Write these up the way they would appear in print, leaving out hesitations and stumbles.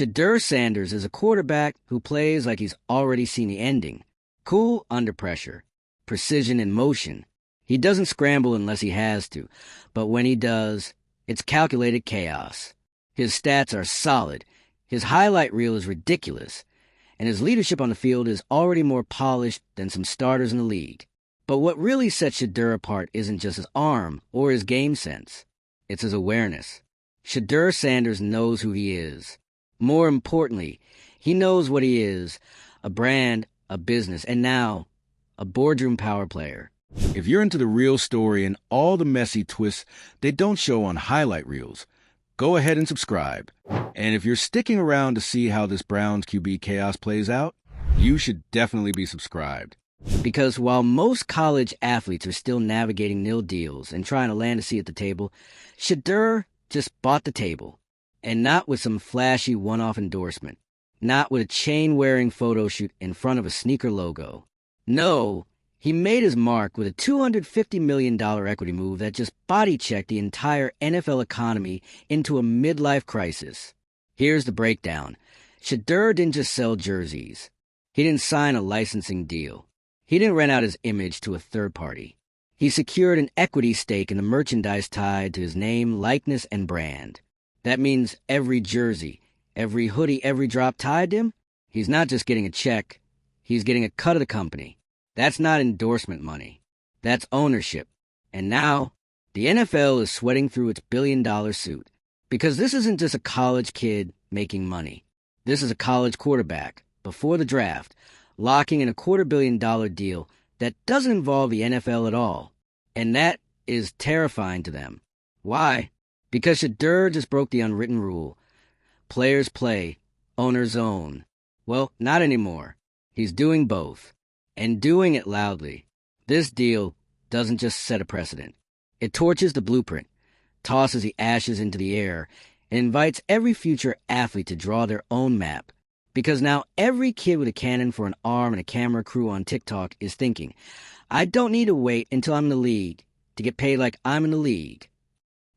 Shedeur Sanders is a quarterback who plays like he's already seen the ending. Cool under pressure. Precision in motion. He doesn't scramble unless he has to, but when he does, it's calculated chaos. His stats are solid. His highlight reel is ridiculous. And his leadership on the field is already more polished than some starters in the league. But what really sets Shedeur apart isn't just his arm or his game sense. It's his awareness. Shedeur Sanders knows who he is. More importantly, he knows what he is, a brand, a business, and now, a boardroom power player. If you're into the real story and all the messy twists they don't show on highlight reels, go ahead and subscribe. And if you're sticking around to see how this Browns QB chaos plays out, you should definitely be subscribed. Because while most college athletes are still navigating nil deals and trying to land a seat at the table, Shedeur just bought the table. And not with some flashy one-off endorsement. Not with a chain-wearing photo shoot in front of a sneaker logo. No, he made his mark with a $250 million equity move that just body-checked the entire NFL economy into a midlife crisis. Here's the breakdown. Shedeur didn't just sell jerseys. He didn't sign a licensing deal. He didn't rent out his image to a third party. He secured an equity stake in the merchandise tied to his name, likeness, and brand. That means every jersey, every hoodie, every drop tied to him, he's not just getting a check, he's getting a cut of the company. That's not endorsement money. That's ownership. And now, the NFL is sweating through its billion-dollar suit. Because this isn't just a college kid making money. This is a college quarterback, before the draft, locking in a $250 million deal that doesn't involve the NFL at all. And that is terrifying to them. Why? Because Shedeur just broke the unwritten rule. Players play, owners own. Well, not anymore. He's doing both. And doing it loudly. This deal doesn't just set a precedent. It torches the blueprint, tosses the ashes into the air, and invites every future athlete to draw their own map. Because now every kid with a cannon for an arm and a camera crew on TikTok is thinking, I don't need to wait until I'm in the league to get paid like I'm in the league.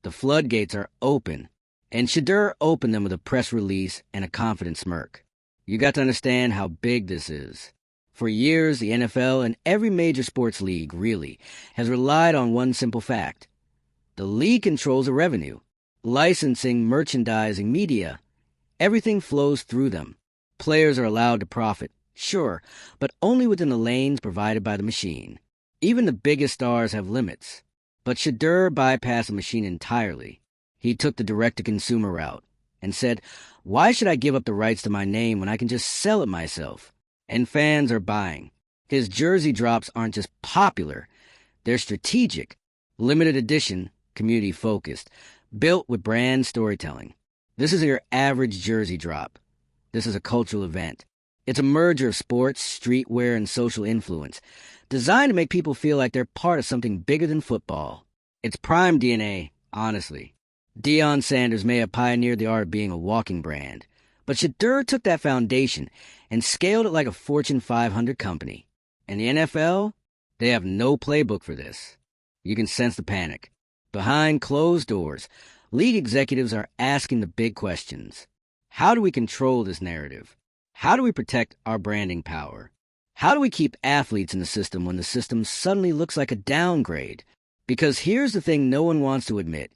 The floodgates are open, and Shedeur opened them with a press release and a confident smirk. You got to understand how big this is. For years, the NFL and every major sports league, really, has relied on one simple fact. The league controls the revenue. Licensing, merchandising, media. Everything flows through them. Players are allowed to profit, sure, but only within the lanes provided by the machine. Even the biggest stars have limits. But Shedeur bypassed the machine entirely. He took the direct-to-consumer route and said, why should I give up the rights to my name when I can just sell it myself? And fans are buying. His jersey drops aren't just popular. They're strategic, limited edition, community-focused, built with brand storytelling. This isn't your average jersey drop. This is a cultural event. It's a merger of sports, streetwear, and social influence, designed to make people feel like they're part of something bigger than football. It's prime DNA, honestly. Deion Sanders may have pioneered the art of being a walking brand, but Shedeur took that foundation and scaled it like a Fortune 500 company. And the NFL, they have no playbook for this. You can sense the panic. Behind closed doors, league executives are asking the big questions. How do we control this narrative? How do we protect our branding power? How do we keep athletes in the system when the system suddenly looks like a downgrade? Because here's the thing no one wants to admit.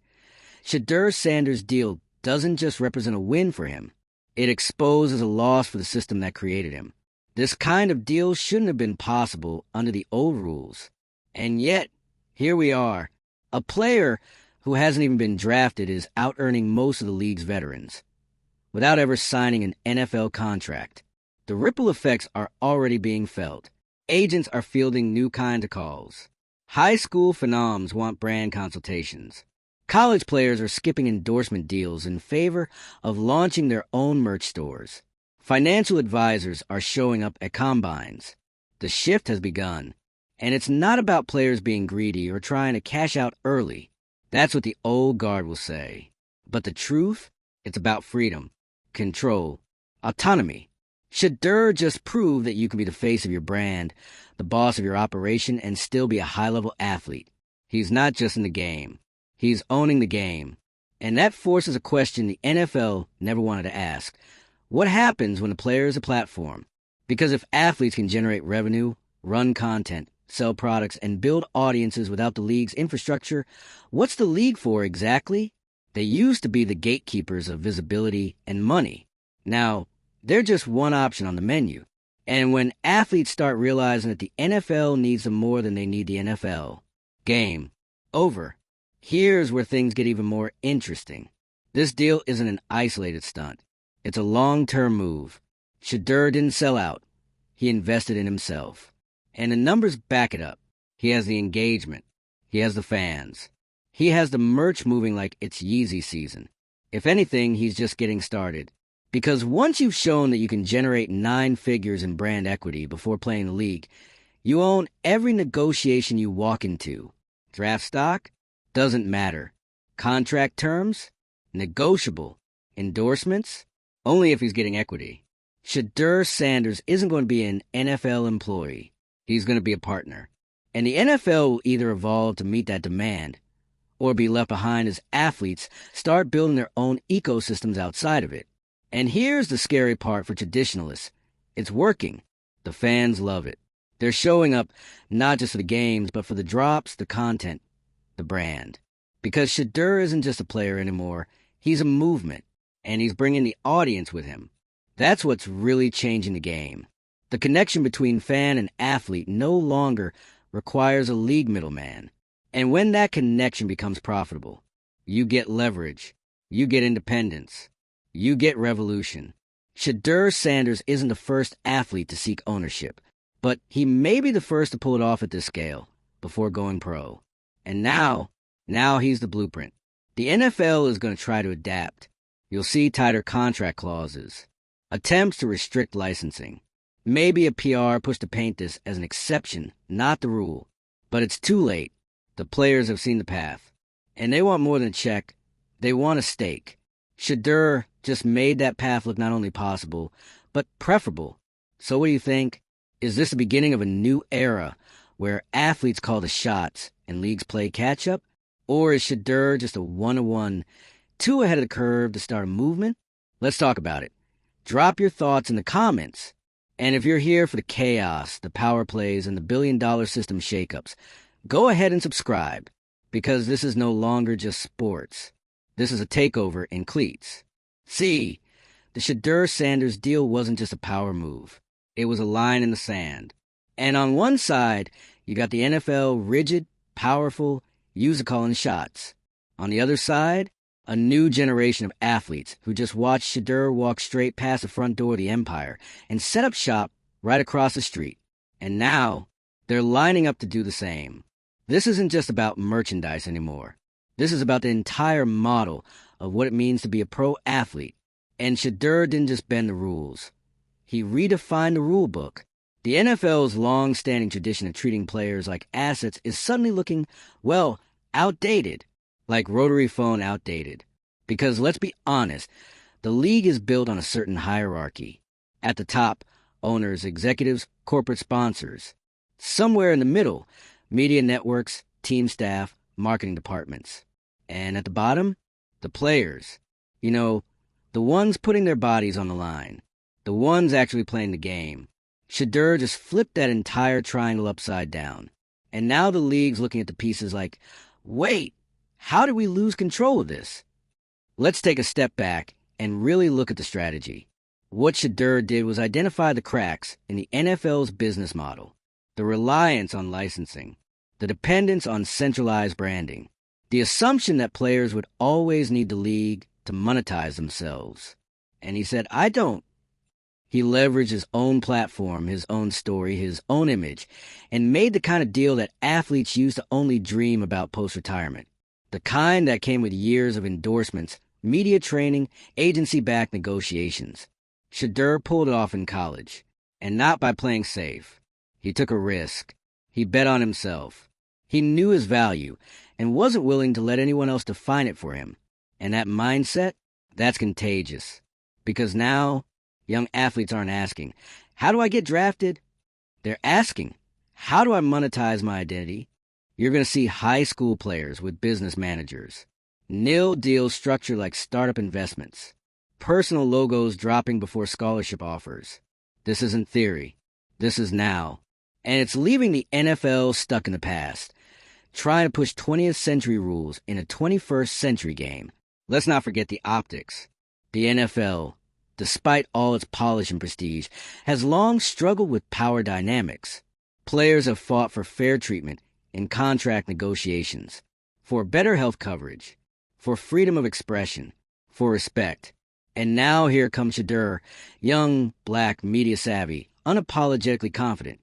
Shedeur Sanders' deal doesn't just represent a win for him. It exposes a loss for the system that created him. This kind of deal shouldn't have been possible under the old rules. And yet, here we are. A player who hasn't even been drafted is out-earning most of the league's veterans, without ever signing an NFL contract. The ripple effects are already being felt. Agents are fielding new kinds of calls. High school phenoms want brand consultations. College players are skipping endorsement deals in favor of launching their own merch stores. Financial advisors are showing up at combines. The shift has begun. And it's not about players being greedy or trying to cash out early. That's what the old guard will say. But the truth? It's about freedom, control, autonomy. Shedeur just proved that you can be the face of your brand, the boss of your operation, and still be a high-level athlete. He's not just in the game. He's owning the game. And that forces a question the NFL never wanted to ask. What happens when a player is a platform? Because if athletes can generate revenue, run content, sell products, and build audiences without the league's infrastructure, what's the league for exactly? They used to be the gatekeepers of visibility and money. Now, they're just one option on the menu. And when athletes start realizing that the NFL needs them more than they need the NFL, game over. Here's where things get even more interesting. This deal isn't an isolated stunt. It's a long-term move. Shedeur didn't sell out. He invested in himself. And the numbers back it up. He has the engagement. He has the fans. He has the merch moving like it's Yeezy season. If anything, he's just getting started. Because once you've shown that you can generate 9 figures in brand equity before playing the league, you own every negotiation you walk into. Draft stock? Doesn't matter. Contract terms? Negotiable. Endorsements? Only if he's getting equity. Shedeur Sanders isn't going to be an NFL employee. He's going to be a partner. And the NFL will either evolve to meet that demand or be left behind as athletes start building their own ecosystems outside of it. And here's the scary part for traditionalists. It's working. The fans love it. They're showing up not just for the games, but for the drops, the content, the brand. Because Shedeur isn't just a player anymore. He's a movement, and he's bringing the audience with him. That's what's really changing the game. The connection between fan and athlete no longer requires a league middleman. And when that connection becomes profitable, you get leverage, you get independence, you get revolution. Shedeur Sanders isn't the first athlete to seek ownership, but he may be the first to pull it off at this scale before going pro. And now he's the blueprint. The NFL is going to try to adapt. You'll see tighter contract clauses, attempts to restrict licensing, maybe a PR push to paint this as an exception, not the rule. But it's too late. The players have seen the path, and they want more than a check. They want a stake. Shedeur just made that path look not only possible, but preferable. So what do you think? Is this the beginning of a new era where athletes call the shots and leagues play catch-up? Or is Shedeur just a one-on-one, too ahead of the curve to start a movement? Let's talk about it. Drop your thoughts in the comments. And if you're here for the chaos, the power plays, and the billion-dollar system shakeups, go ahead and subscribe, because this is no longer just sports. This is a takeover in cleats. See, the Shedeur Sanders deal wasn't just a power move. It was a line in the sand. And on one side, you got the NFL rigid, powerful, calling shots. On the other side, a new generation of athletes who just watched Shedeur walk straight past the front door of the empire and set up shop right across the street. And now, they're lining up to do the same. This isn't just about merchandise anymore. This is about the entire model of what it means to be a pro athlete. And Shedeur didn't just bend the rules. He redefined the rule book. The NFL's long-standing tradition of treating players like assets is suddenly looking, well, outdated. Like rotary phone outdated. Because let's be honest, the league is built on a certain hierarchy. At the top, owners, executives, corporate sponsors. Somewhere in the middle, media networks, team staff, marketing departments. And at the bottom, the players. You know, the ones putting their bodies on the line. The ones actually playing the game. Shedeur just flipped that entire triangle upside down. And now the league's looking at the pieces like, wait, how did we lose control of this? Let's take a step back and really look at the strategy. What Shedeur did was identify the cracks in the NFL's business model, the reliance on licensing, the dependence on centralized branding, the assumption that players would always need the league to monetize themselves. And he said, I don't. He leveraged his own platform, his own story, his own image, and made the kind of deal that athletes used to only dream about post-retirement. The kind that came with years of endorsements, media training, agency-backed negotiations. Shedeur pulled it off in college, and not by playing safe. He took a risk. He bet on himself. He knew his value and wasn't willing to let anyone else define it for him. And that mindset, that's contagious. Because now, young athletes aren't asking, how do I get drafted? They're asking, how do I monetize my identity? You're going to see high school players with business managers. Nil deals structured like startup investments. Personal logos dropping before scholarship offers. This isn't theory. This is now. And it's leaving the NFL stuck in the past, trying to push 20th century rules in a 21st century game. Let's not forget the optics. The NFL, despite all its polish and prestige, has long struggled with power dynamics. Players have fought for fair treatment in contract negotiations, for better health coverage, for freedom of expression, for respect. And now here comes Shedeur, young, black, media-savvy, unapologetically confident,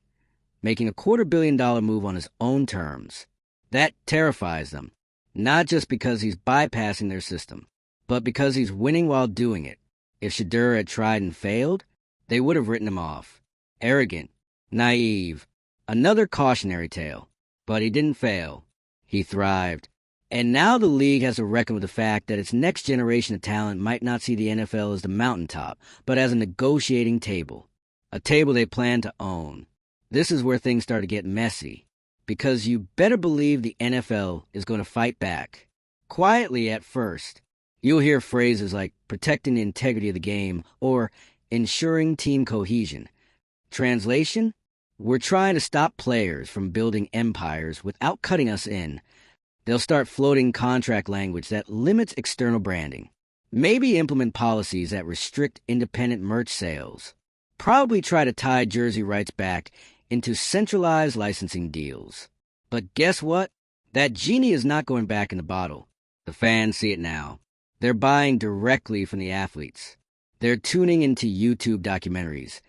making a $250 million move on his own terms. That terrifies them, not just because he's bypassing their system, but because he's winning while doing it. If Shedeur had tried and failed, they would have written him off. Arrogant, naive, another cautionary tale. But he didn't fail. He thrived. And now the league has to reckon with the fact that its next generation of talent might not see the NFL as the mountaintop, but as a negotiating table. A table they plan to own. This is where things start to get messy, because you better believe the NFL is going to fight back. Quietly at first, you'll hear phrases like protecting the integrity of the game or ensuring team cohesion. Translation? We're trying to stop players from building empires without cutting us in. They'll start floating contract language that limits external branding. Maybe implement policies that restrict independent merch sales. Probably try to tie jersey rights back into centralized licensing deals. But guess what? That genie is not going back in the bottle. The fans see it now. They're buying directly from the athletes. They're tuning into YouTube documentaries,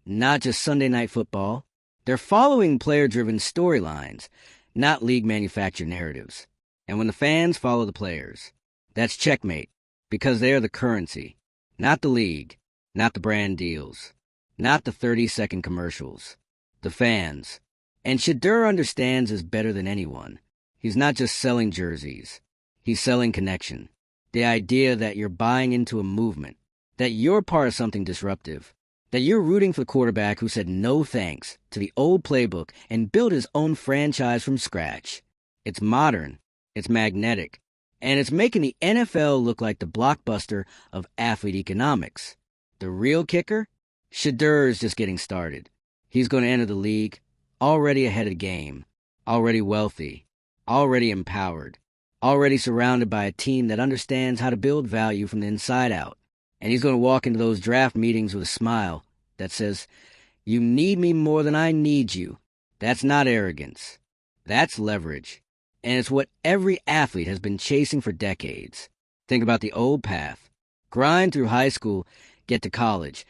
not just Sunday Night Football. They're following player-driven storylines, not league-manufactured narratives. And when the fans follow the players, that's checkmate, because they are the currency, not the league, not the brand deals, not the 30-second commercials. The fans. And Shedeur understands this better than anyone. He's not just selling jerseys. He's selling connection. The idea that you're buying into a movement, that you're part of something disruptive, that you're rooting for the quarterback who said no thanks to the old playbook and built his own franchise from scratch. It's modern, it's magnetic, and it's making the NFL look like the blockbuster of athlete economics. The real kicker? Shedeur is just getting started. He's going to enter the league already ahead of the game, already wealthy, already empowered, already surrounded by a team that understands how to build value from the inside out. And he's going to walk into those draft meetings with a smile that says, "You need me more than I need you." That's not arrogance. That's leverage. And it's what every athlete has been chasing for decades. Think about the old path. Grind through high school, get to college,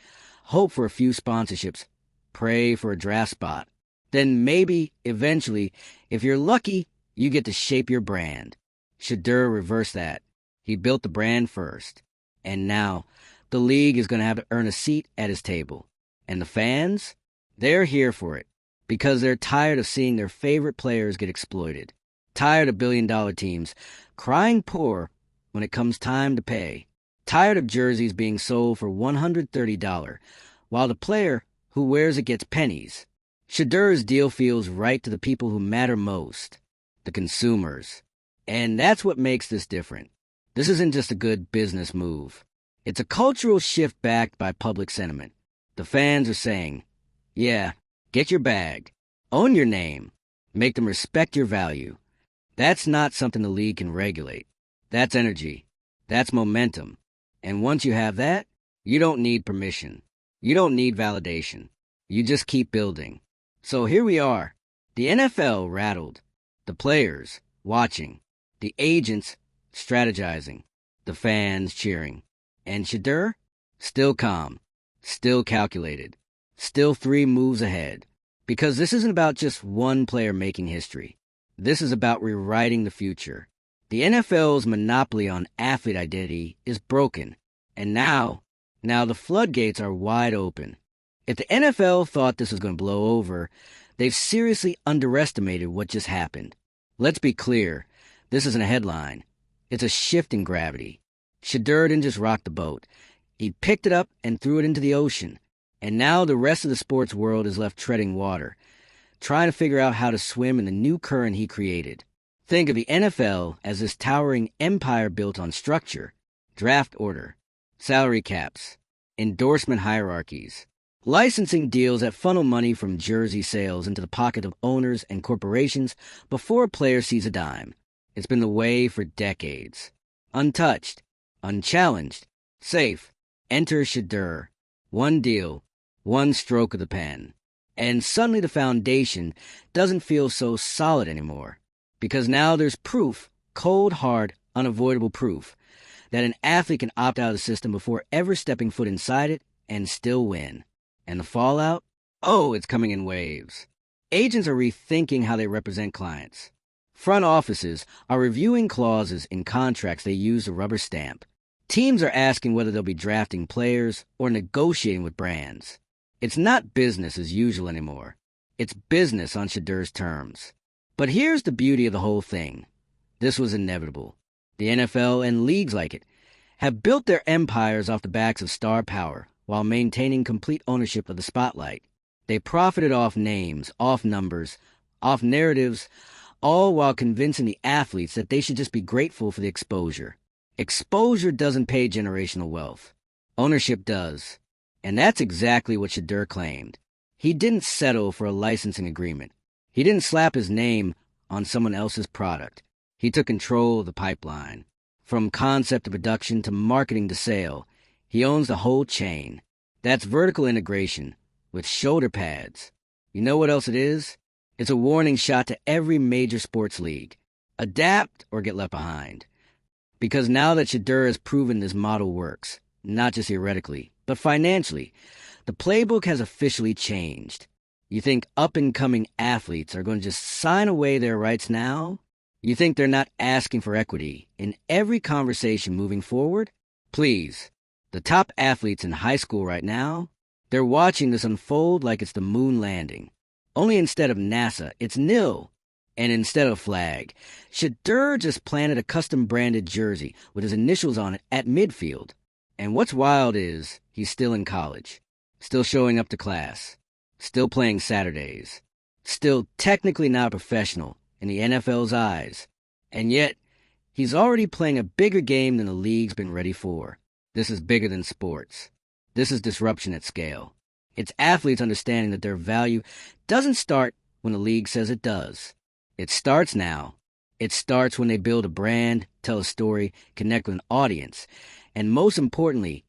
hope for a few sponsorships, pray for a draft spot. Then maybe, eventually, if you're lucky, you get to shape your brand. Shedeur reversed that. He built the brand first. And now, the league is going to have to earn a seat at his table. And the fans? They're here for it. Because they're tired of seeing their favorite players get exploited. Tired of billion-dollar teams crying poor when it comes time to pay. Tired of jerseys being sold for $130, while the player who wears it gets pennies. Shedeur's deal feels right to the people who matter most. The consumers. And that's what makes this different. This isn't just a good business move. It's a cultural shift backed by public sentiment. The fans are saying, yeah, get your bag. Own your name. Make them respect your value. That's not something the league can regulate. That's energy. That's momentum. And once you have that, you don't need permission. You don't need validation. You just keep building. So here we are. The NFL rattled. The players watching. The agents strategizing. The fans cheering. And Shedeur? Still calm. Still calculated. Still 3 moves ahead. Because this isn't about just one player making history. This is about rewriting the future. The NFL's monopoly on athlete identity is broken. And now the floodgates are wide open. If the NFL thought this was going to blow over, they've seriously underestimated what just happened. Let's be clear. This isn't a headline. It's a shift in gravity. Shedeur didn't just rock the boat. He picked it up and threw it into the ocean. And now the rest of the sports world is left treading water, trying to figure out how to swim in the new current he created. Think of the NFL as this towering empire built on structure, draft order, salary caps, endorsement hierarchies, licensing deals that funnel money from jersey sales into the pocket of owners and corporations before a player sees a dime. It's been the way for decades. Untouched, unchallenged, safe. Enter Shedeur. One deal, one stroke of the pen. And suddenly the foundation doesn't feel so solid anymore. Because now there's proof, cold, hard, unavoidable proof, that an athlete can opt out of the system before ever stepping foot inside it and still win. And the fallout? Oh, it's coming in waves. Agents are rethinking how they represent clients. Front offices are reviewing clauses in contracts they use to rubber stamp. Teams are asking whether they'll be drafting players or negotiating with brands. It's not business as usual anymore. It's business on Shedeur's terms. But here's the beauty of the whole thing. This was inevitable. The NFL and leagues like it have built their empires off the backs of star power while maintaining complete ownership of the spotlight. They profited off names, off numbers, off narratives, all while convincing the athletes that they should just be grateful for the exposure. Exposure doesn't pay generational wealth. Ownership does. And that's exactly what Shedeur claimed. He didn't settle for a licensing agreement. He didn't slap his name on someone else's product. He took control of the pipeline. From concept to production to marketing to sale, he owns the whole chain. That's vertical integration with shoulder pads. You know what else it is? It's a warning shot to every major sports league. Adapt or get left behind. Because now that Shedeur has proven this model works, not just theoretically, but financially, the playbook has officially changed. You think up-and-coming athletes are going to just sign away their rights now? You think they're not asking for equity in every conversation moving forward? Please, the top athletes in high school right now, they're watching this unfold like it's the moon landing. Only instead of NASA, it's nil. And instead of flag, Shedeur just planted a custom-branded jersey with his initials on it at midfield. And what's wild is he's still in college, still showing up to class, still playing Saturdays, still technically not a professional in the NFL's eyes. And yet, he's already playing a bigger game than the league's been ready for. This is bigger than sports. This is disruption at scale. It's athletes understanding that their value doesn't start when the league says it does. It starts now. It starts when they build a brand, tell a story, connect with an audience, and most importantly,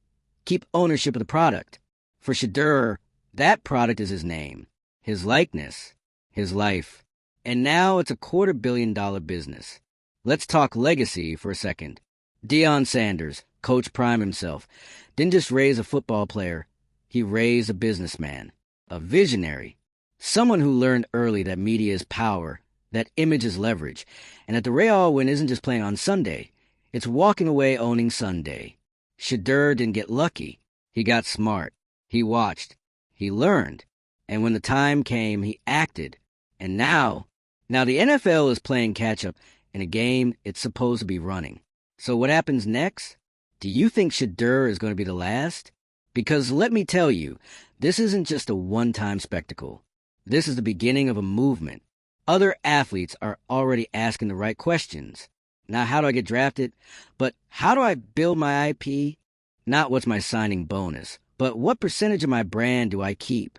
keep ownership of the product. For Shedeur, that product is his name, his likeness, his life. And now it's a $250 million business. Let's talk legacy for a second. Deion Sanders, Coach Prime himself, didn't just raise a football player. He raised a businessman, a visionary, someone who learned early that media is power, that image is leverage, and that the Real win isn't just playing on Sunday. It's walking away owning Sunday. Shedeur didn't get lucky. He got smart. He watched. He learned. And when the time came, he acted. And now the NFL is playing catch-up in a game it's supposed to be running. So what happens next? Do you think Shedeur is going to be the last? Because let me tell you, this isn't just a one-time spectacle. This is the beginning of a movement. Other athletes are already asking the right questions. Not how do I get drafted, but how do I build my IP? Not what's my signing bonus, but what percentage of my brand do I keep?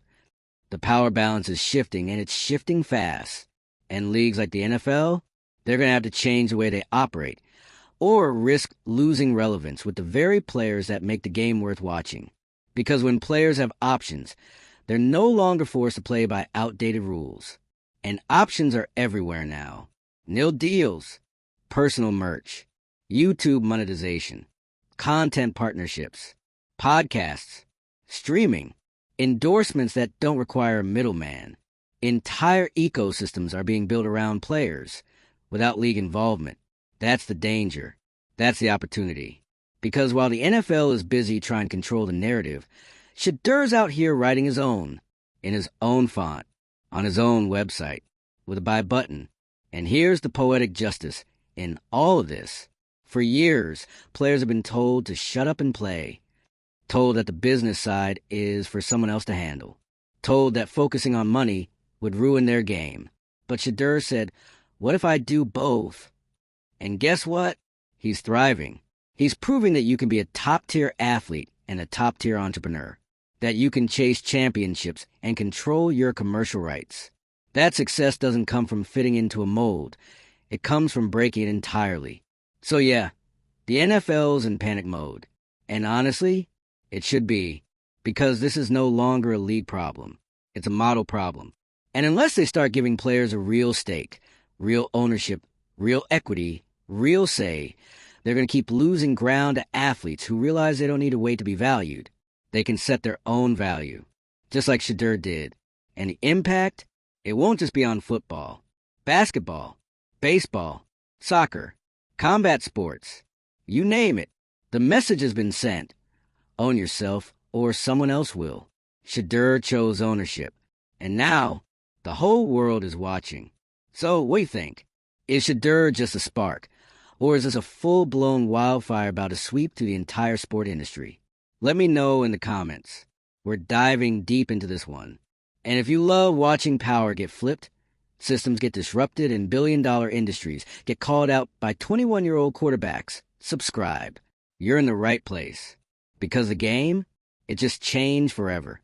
The power balance is shifting, and it's shifting fast. And leagues like the NFL, they're going to have to change the way they operate, or risk losing relevance with the very players that make the game worth watching. Because when players have options, they're no longer forced to play by outdated rules. And options are everywhere now. Nil deals, personal merch, YouTube monetization, content partnerships, podcasts, streaming, endorsements that don't require a middleman. Entire ecosystems are being built around players without league involvement. That's the danger. That's the opportunity. Because while the NFL is busy trying to control the narrative, Shedeur's out here writing his own, in his own font, on his own website, with a buy button. And here's the poetic justice in all of this. For years, players have been told to shut up and play, told that the business side is for someone else to handle, told that focusing on money would ruin their game. But Shedeur said, what if I do both? And guess what? He's thriving. He's proving that you can be a top-tier athlete and a top-tier entrepreneur, that you can chase championships and control your commercial rights. That success doesn't come from fitting into a mold. It comes from breaking it entirely. So yeah, the NFL's in panic mode. And honestly, it should be, because this is no longer a league problem. It's a model problem. And unless they start giving players a real stake, real ownership, real equity, real say, they're going to keep losing ground to athletes who realize they don't need to wait to be valued. They can set their own value, just like Shedeur did. And the impact, it won't just be on football, basketball, baseball, soccer, combat sports, you name it. The message has been sent. Own yourself, or someone else will. Shedeur chose ownership. And now, the whole world is watching. So, what do you think? Is Shedeur just a spark? Or is this a full-blown wildfire about to sweep through the entire sport industry? Let me know in the comments. We're diving deep into this one. And if you love watching power get flipped, systems get disrupted, and billion-dollar industries get called out by 21-year-old quarterbacks, subscribe. You're in the right place. Because the game, it just changed forever.